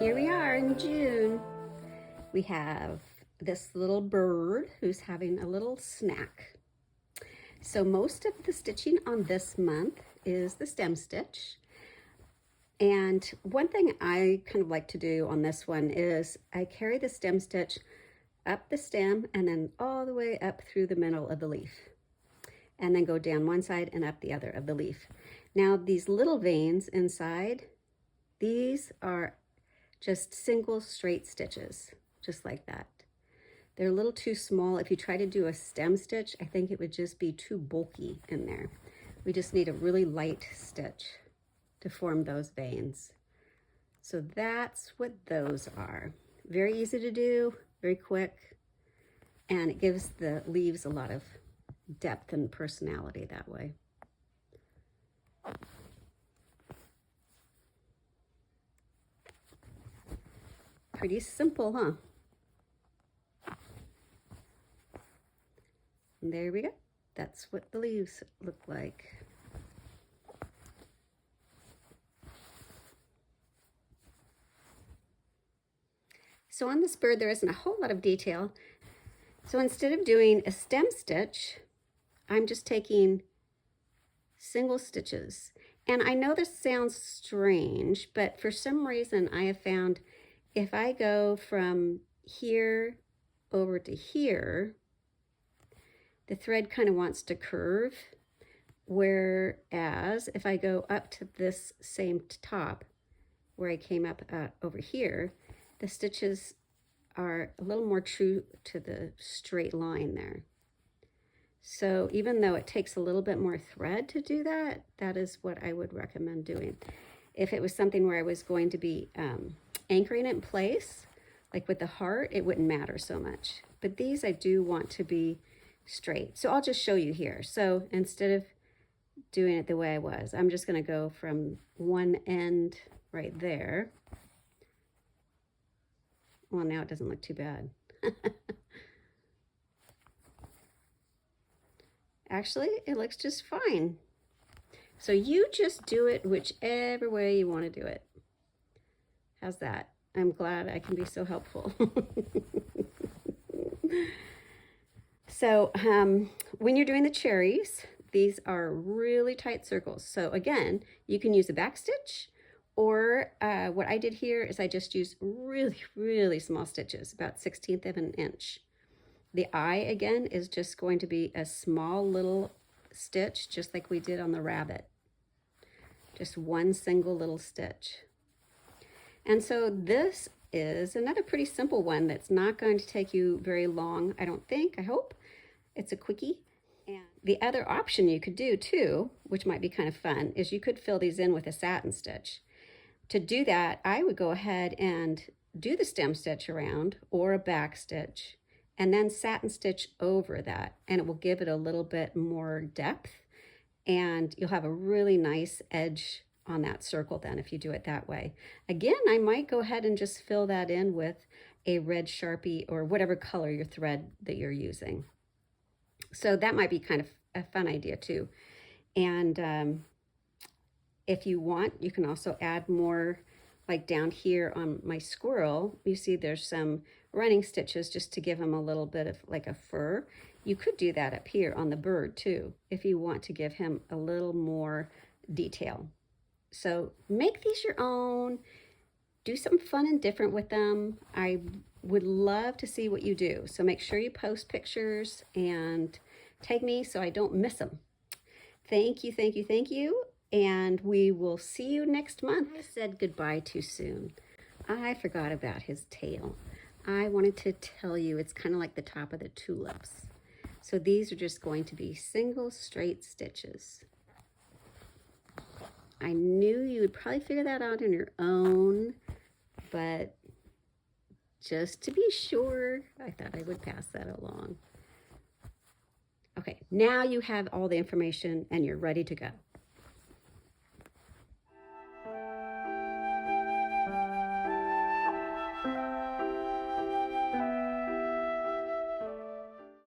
Here we are in June. We have this little bird who's having a little snack. So most of the stitching on this month is the stem stitch. And one thing I kind of like to do on this one is I carry the stem stitch up the stem and then all the way up through the middle of the leaf, and then go down one side and up the other of the leaf. Now these little veins inside, these are just single straight stitches, just like that. They're a little too small. If you try to do a stem stitch, I think it would just be too bulky in there. We just need a really light stitch to form those veins. So that's what those are. Very easy to do, very quick, and it gives the leaves a lot of depth and personality that way. Pretty simple, huh? And there we go. That's what the leaves look like. So on this bird, there isn't a whole lot of detail. So instead of doing a stem stitch, I'm just taking single stitches. And I know this sounds strange, but for some reason I have found if I go from here over to here, the thread kind of wants to curve, whereas if I go up to this same top where I came up over here, the stitches are a little more true to the straight line there. So even though it takes a little bit more thread to do that, that is what I would recommend doing. If it was something where I was going to be anchoring it in place, like with the heart, it wouldn't matter so much. But these I do want to be straight. So I'll just show you here. So instead of doing it the way I was, I'm just going to go from one end right there. Well, now it doesn't look too bad. Actually, it looks just fine. So you just do it whichever way you want to do it. How's that? I'm glad I can be so helpful. So when you're doing the cherries, these are really tight circles. So again, you can use a back stitch, or what I did here is I just used really, really small stitches, about 1/16 of an inch. The eye, again, is just going to be a small little stitch, just like we did on the rabbit. Just one single little stitch. And so this is another pretty simple one that's not going to take you very long, I don't think, I hope. It's a quickie. And the other option you could do too, which might be kind of fun, is you could fill these in with a satin stitch. To do that, I would go ahead and do the stem stitch around or a back stitch, and then satin stitch over that, and it will give it a little bit more depth, and you'll have a really nice edge on that circle then if you do it that way. Again, I might go ahead and just fill that in with a red Sharpie or whatever color your thread that you're using. So that might be kind of a fun idea too. And if you want, you can also add more, like down here on my squirrel, you see there's some running stitches just to give him a little bit of like a fur. You could do that up here on the bird too, if you want to give him a little more detail. So make these your own, do something fun and different with them. I would love to see what you do. So make sure you post pictures and tag me so I don't miss them. Thank you, thank you, thank you. And we will see you next month. I said goodbye too soon. I forgot about his tail. I wanted to tell you it's kind of like the top of the tulips. So these are just going to be single straight stitches. I knew you would probably figure that out on your own, but just to be sure, I thought I would pass that along. Okay, now you have all the information and you're ready to go.